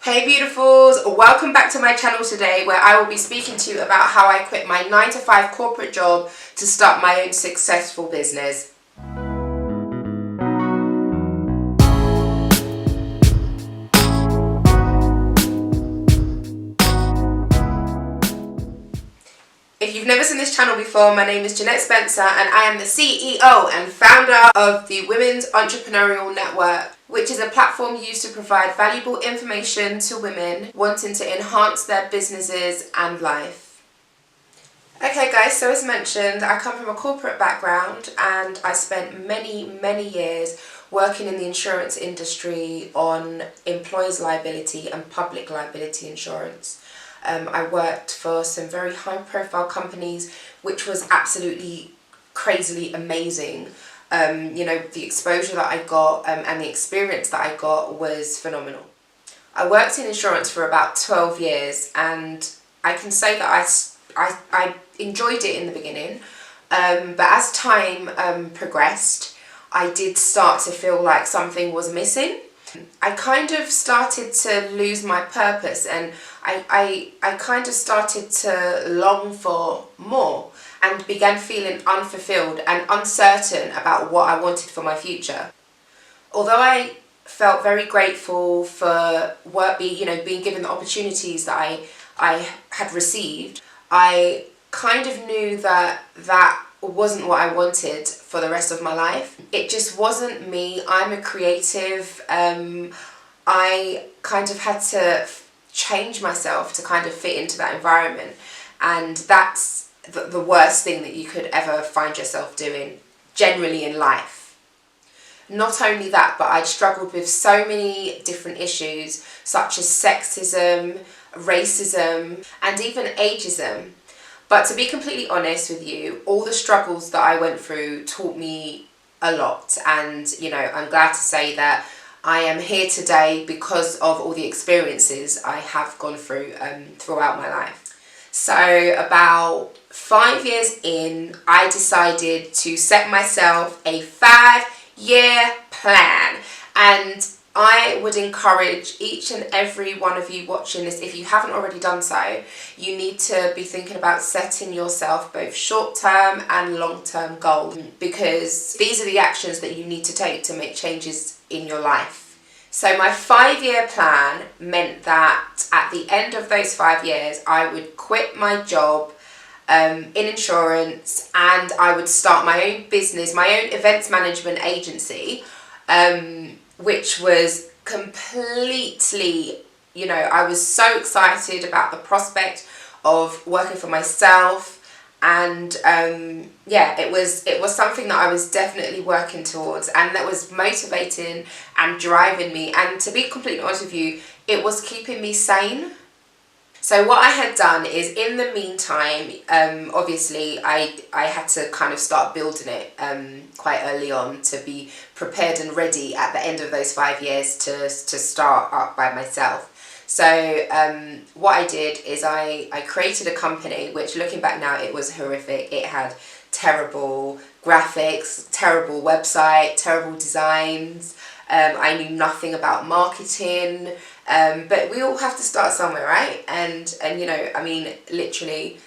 Hey beautifuls, welcome back to my channel today where I will be speaking to you about how I quit my 9-to-5 corporate job to start my own successful business. If you've never seen this channel before, my name is Jeanette Spencer and I am the CEO and founder of the Women's Entrepreneurial Network, which is a platform used to provide valuable information to women wanting to enhance their businesses and life. Okay guys, so as mentioned, I come from a corporate background and I spent many years working in the insurance industry on employees' liability and public liability insurance. I worked for some very high-profile companies, which was absolutely crazily amazing. The exposure that I got and the experience that I got was phenomenal. I worked in insurance for about 12 years, and I can say that I enjoyed it in the beginning, but as time progressed, I did start to feel like something was missing. I kind of started to lose my purpose, and I kind of started to long for more and began feeling unfulfilled and uncertain about what I wanted for my future. Although I felt very grateful for being given the opportunities that I had received, I kind of knew that wasn't what I wanted for the rest of my life. It just wasn't me. I'm a creative. I kind of had to change myself to kind of fit into that environment, and that's the worst thing that you could ever find yourself doing generally in life. Not only that, but I'd struggled with so many different issues such as sexism, racism, and even ageism. But to be completely honest with you, all the struggles that I went through taught me a lot, and I'm glad to say that I am here today because of all the experiences I have gone through throughout my life. So about 5 years in, I decided to set myself a 5-year plan, and I would encourage each and every one of you watching this, if you haven't already done so, you need to be thinking about setting yourself both short-term and long-term goals, because these are the actions that you need to take to make changes in your life. So my 5-year plan meant that at the end of those 5 years, I would quit my job in insurance, and I would start my own business, my own events management agency, which was completely, I was so excited about the prospect of working for myself, and it was something that I was definitely working towards, and that was motivating and driving me, and to be completely honest with you, it was keeping me sane. So what I had done is, in the meantime, obviously I had to kind of start building it quite early on to be prepared and ready at the end of those 5 years to start up by myself. So what I did is I created a company, which looking back now, it was horrific. It had terrible graphics, terrible website, terrible designs. I knew nothing about marketing, but we all have to start somewhere, right? And literally,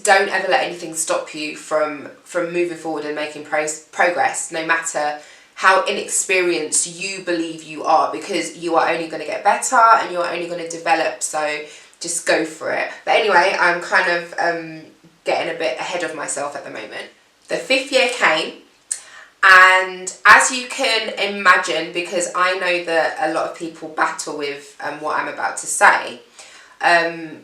don't ever let anything stop you from moving forward and making progress, no matter how inexperienced you believe you are, because you are only going to get better and you're only going to develop, so just go for it. But anyway, I'm kind of getting a bit ahead of myself at the moment. The 5th year came, and as you can imagine, because I know that a lot of people battle with what I'm about to say, I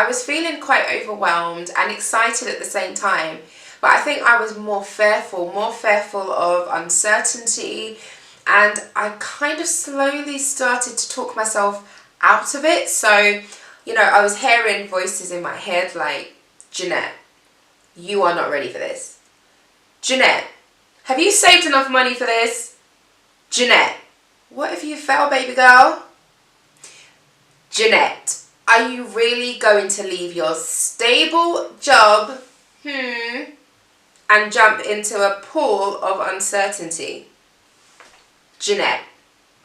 was feeling quite overwhelmed and excited at the same time, but I think I was more fearful of uncertainty, and I kind of slowly started to talk myself out of it. So, I was hearing voices in my head like, Jeanette, you are not ready for this. Jeanette, have you saved enough money for this? Jeanette, what if you fail, baby girl? Jeanette, are you really going to leave your stable job and jump into a pool of uncertainty? Jeanette,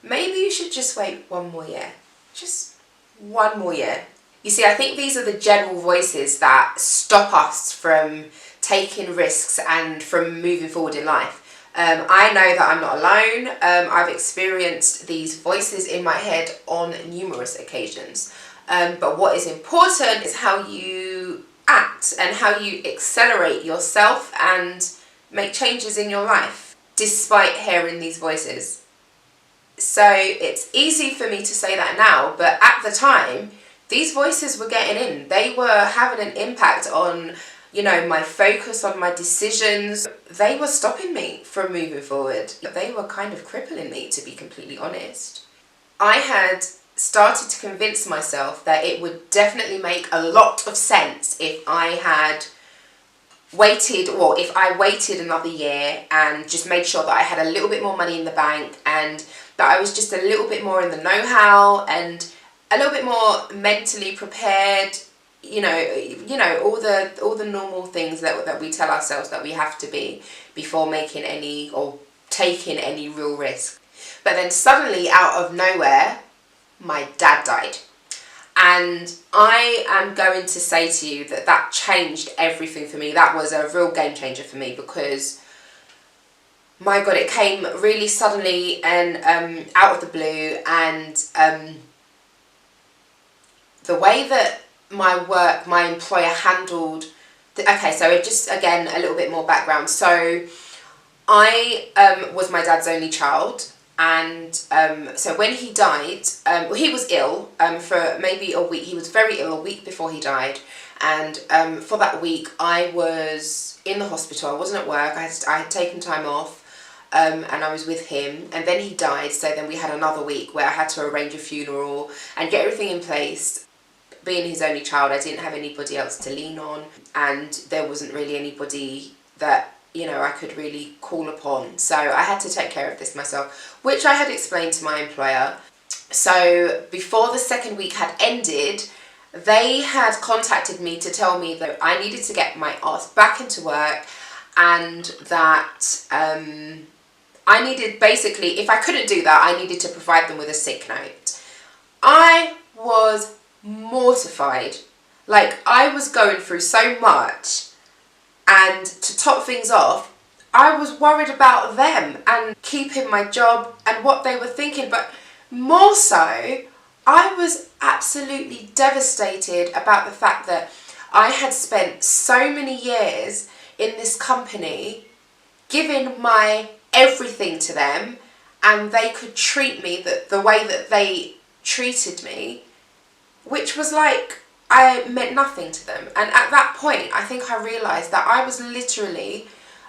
maybe you should just wait one more year. Just one more year. You see, I think these are the general voices that stop us from taking risks and from moving forward in life. I know that I'm not alone. I've experienced these voices in my head on numerous occasions. But what is important is how you act and how you accelerate yourself and make changes in your life despite hearing these voices. So it's easy for me to say that now, but at the time, these voices were getting in. They were having an impact on, my focus, on my decisions. They were stopping me from moving forward. They were kind of crippling me, to be completely honest. I had started to convince myself that it would definitely make a lot of sense if I had waited, or if I waited another year and just made sure that I had a little bit more money in the bank and that I was just a little bit more in the know-how and a little bit more mentally prepared, all the normal things that we tell ourselves that we have to be before making any or taking any real risk. But then suddenly, out of nowhere, my dad died. And I am going to say to you that changed everything for me. That was a real game changer for me because, my God, it came really suddenly and out of the blue. And the way that my employer handled... Okay, so just, again, a little bit more background. So I was my dad's only child. And so when he died, he was ill for maybe a week. He was very ill a week before he died. And for that week, I was in the hospital. I wasn't at work. I had taken time off and I was with him. And then he died. So then we had another week where I had to arrange a funeral and get everything in place. Being his only child, I didn't have anybody else to lean on. And there wasn't really anybody that I could really call upon. So I had to take care of this myself, which I had explained to my employer. So before the second week had ended, they had contacted me to tell me that I needed to get my ass back into work and that I needed, basically, if I couldn't do that, I needed to provide them with a sick note. I was mortified. Like, I was going through so much. And to top things off, I was worried about them and keeping my job and what they were thinking. But more so, I was absolutely devastated about the fact that I had spent so many years in this company, giving my everything to them, and they could treat me the way that they treated me, which was like... I meant nothing to them. And at that point, I think I realised that I was literally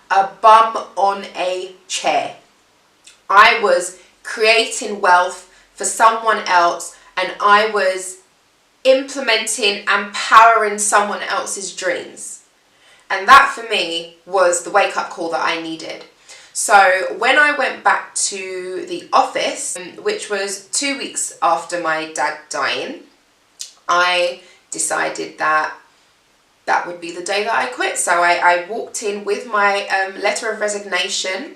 a bum on a chair. I was creating wealth for someone else and I was implementing and powering someone else's dreams. And that for me was the wake-up call that I needed. So when I went back to the office, which was 2 weeks after my dad dying, I decided that would be the day that I quit. So I walked in with my letter of resignation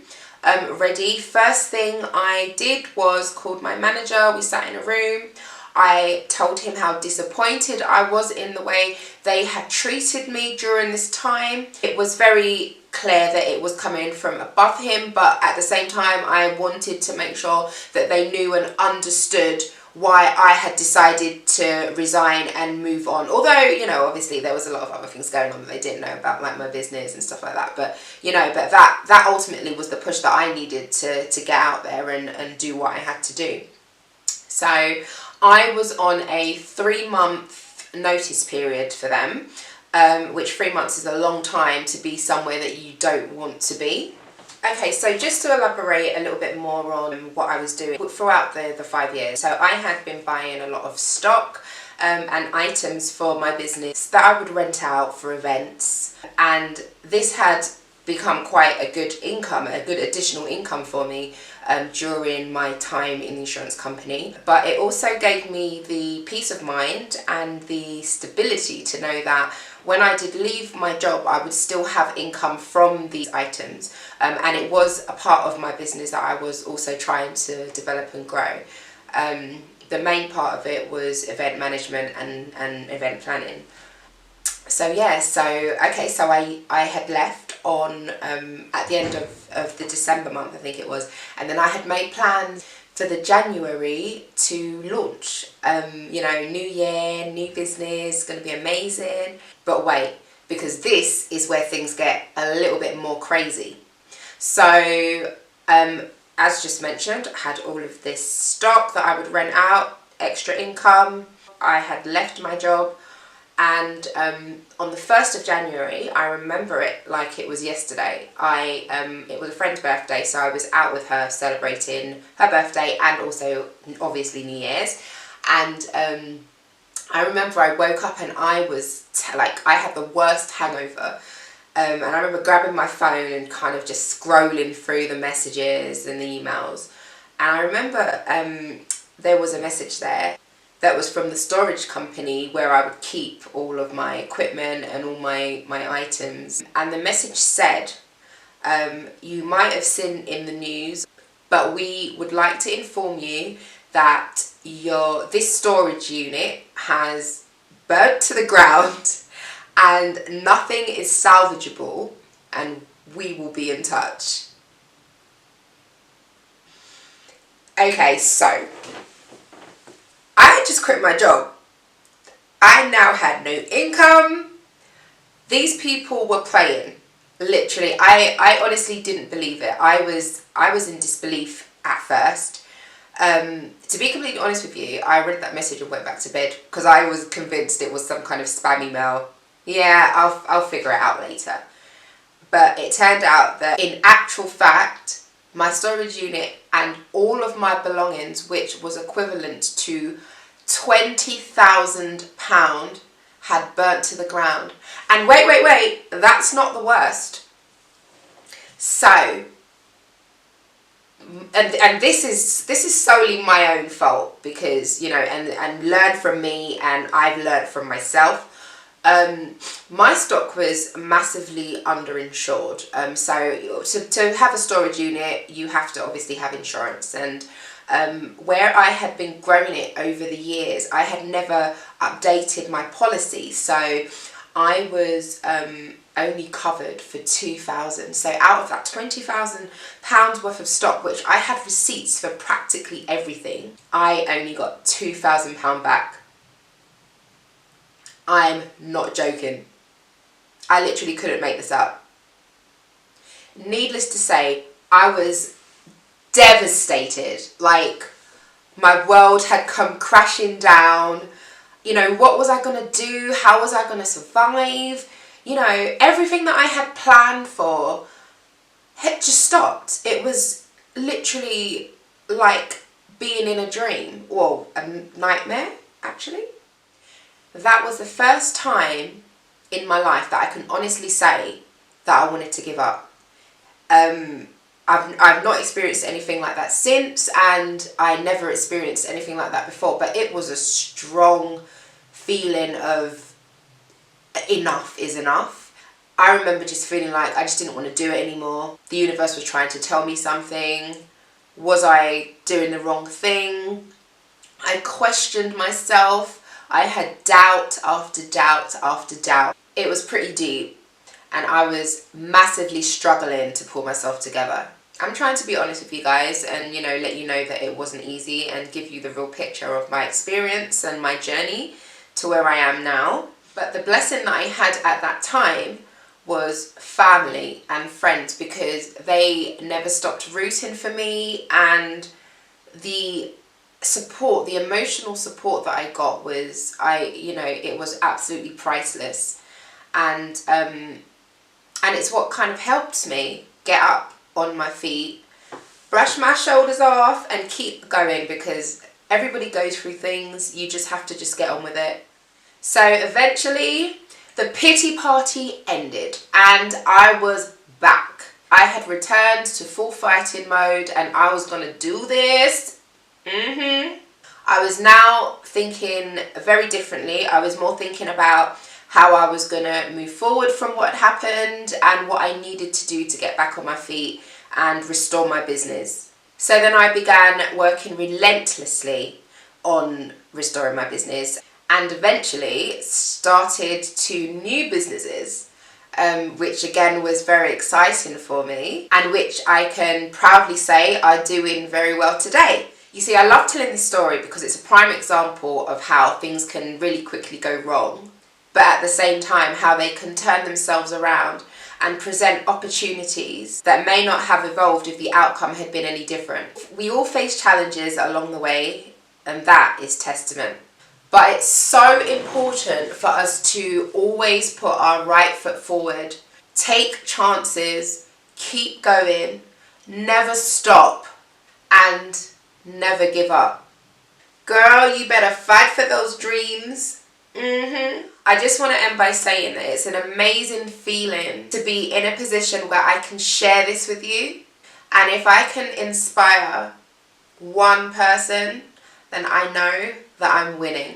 ready. First thing I did was called my manager. We sat in a room. I told him how disappointed I was in the way they had treated me during this time. It was very clear that it was coming from above him, but at the same time I wanted to make sure that they knew and understood why I had decided to resign and move on. Although, obviously there was a lot of other things going on that they didn't know about, like my business and stuff like that. But, but that ultimately was the push that I needed to get out there and do what I had to do. So I was on a 3-month notice period for them, which 3 months is a long time to be somewhere that you don't want to be. Okay, so just to elaborate a little bit more on what I was doing throughout the 5 years. So I had been buying a lot of stock and items for my business that I would rent out for events. And this had become quite a good income, a good additional income for me during my time in the insurance company. But it also gave me the peace of mind and the stability to know that when I did leave my job, I would still have income from these items. And it was a part of my business that I was also trying to develop and grow. The main part of it was event management and event planning. So yeah, so I had left on at the end of the December month, I think it was, and then I had made plans for the January to launch. New year, new business, going to be amazing. But wait, because this is where things get a little bit more crazy. So as just mentioned, I had all of this stock that I would rent out, extra income. I had left my job. And on the 1st of January, I remember it like it was yesterday. It was a friend's birthday, so I was out with her celebrating her birthday and also obviously New Year's. And I remember I woke up and I was I had the worst hangover. And I remember grabbing my phone and kind of just scrolling through the messages and the emails. And I remember there was a message there that was from the storage company where I would keep all of my equipment and all my items. And the message said, you might have seen in the news, but we would like to inform you that this storage unit has burnt to the ground and nothing is salvageable, and we will be in touch. Okay, so I had just quit my job. I now had no income. These people were playing. Literally, I honestly didn't believe it. I was in disbelief at first. To be completely honest with you, I read that message and went back to bed because I was convinced it was some kind of spam email. Yeah, I'll figure it out later. But it turned out that in actual fact, my storage unit and all of my belongings, which was equivalent to £20,000, had burnt to the ground. And wait, that's not the worst. So, and this is solely my own fault because, and learn from me, and I've learned from myself. My stock was massively underinsured. So to have a storage unit, you have to obviously have insurance. And where I had been growing it over the years, I had never updated my policy. So I was only covered for £2,000. So out of that £20,000 worth of stock, which I had receipts for practically everything, I only got £2,000 back. I'm not joking. I literally couldn't make this up. Needless to say, I was devastated. Like, my world had come crashing down. What was I going to do? How was I going to survive? Everything that I had planned for had just stopped. It was literally like being in a dream. Well, a nightmare, actually. That was the first time in my life that I can honestly say that I wanted to give up. I've not experienced anything like that since, and I never experienced anything like that before, but it was a strong feeling of enough is enough. I remember just feeling like I just didn't want to do it anymore. The universe was trying to tell me something. Was I doing the wrong thing? I questioned myself. I had doubt after doubt after doubt. It was pretty deep, and I was massively struggling to pull myself together. I'm trying to be honest with you guys and, let you know that it wasn't easy and give you the real picture of my experience and my journey to where I am now. But the blessing that I had at that time was family and friends, because they never stopped rooting for me, and the support, the emotional support that I got was, it was absolutely priceless. And it's what kind of helped me get up on my feet, brush my shoulders off and keep going, because everybody goes through things. You just have to just get on with it. So eventually the pity party ended and I was back. I had returned to full fighting mode and I was gonna do this. I was now thinking very differently. I was more thinking about how I was gonna move forward from what happened and what I needed to do to get back on my feet and restore my business. So then I began working relentlessly on restoring my business and eventually started 2 new businesses, which again was very exciting for me and which I can proudly say are doing very well today. You see, I love telling this story because it's a prime example of how things can really quickly go wrong, but at the same time how they can turn themselves around and present opportunities that may not have evolved if the outcome had been any different. We all face challenges along the way, and that is testament. But it's so important for us to always put our right foot forward, take chances, keep going, never stop, and never give up. Girl, you better fight for those dreams. I just want to end by saying that it's an amazing feeling to be in a position where I can share this with you. And if I can inspire one person, then I know that I'm winning.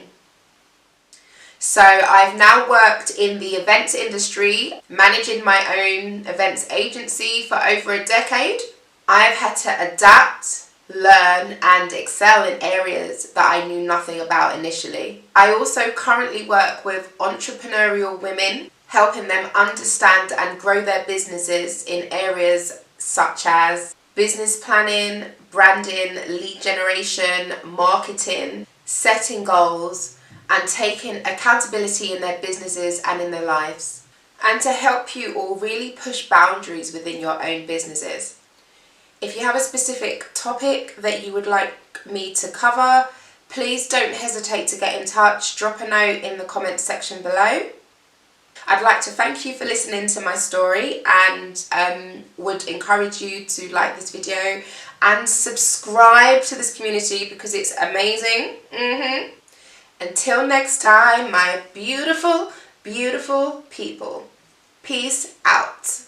So I've now worked in the events industry, managing my own events agency for over a decade. I've had to adapt, learn and excel in areas that I knew nothing about initially. I also currently work with entrepreneurial women, helping them understand and grow their businesses in areas such as business planning, branding, lead generation, marketing, setting goals, and taking accountability in their businesses and in their lives. And to help you all really push boundaries within your own businesses. If you have a specific topic that you would like me to cover, please don't hesitate to get in touch. Drop a note in the comments section below. I'd like to thank you for listening to my story and would encourage you to like this video and subscribe to this community because it's amazing. Until next time, my beautiful, beautiful people. Peace out.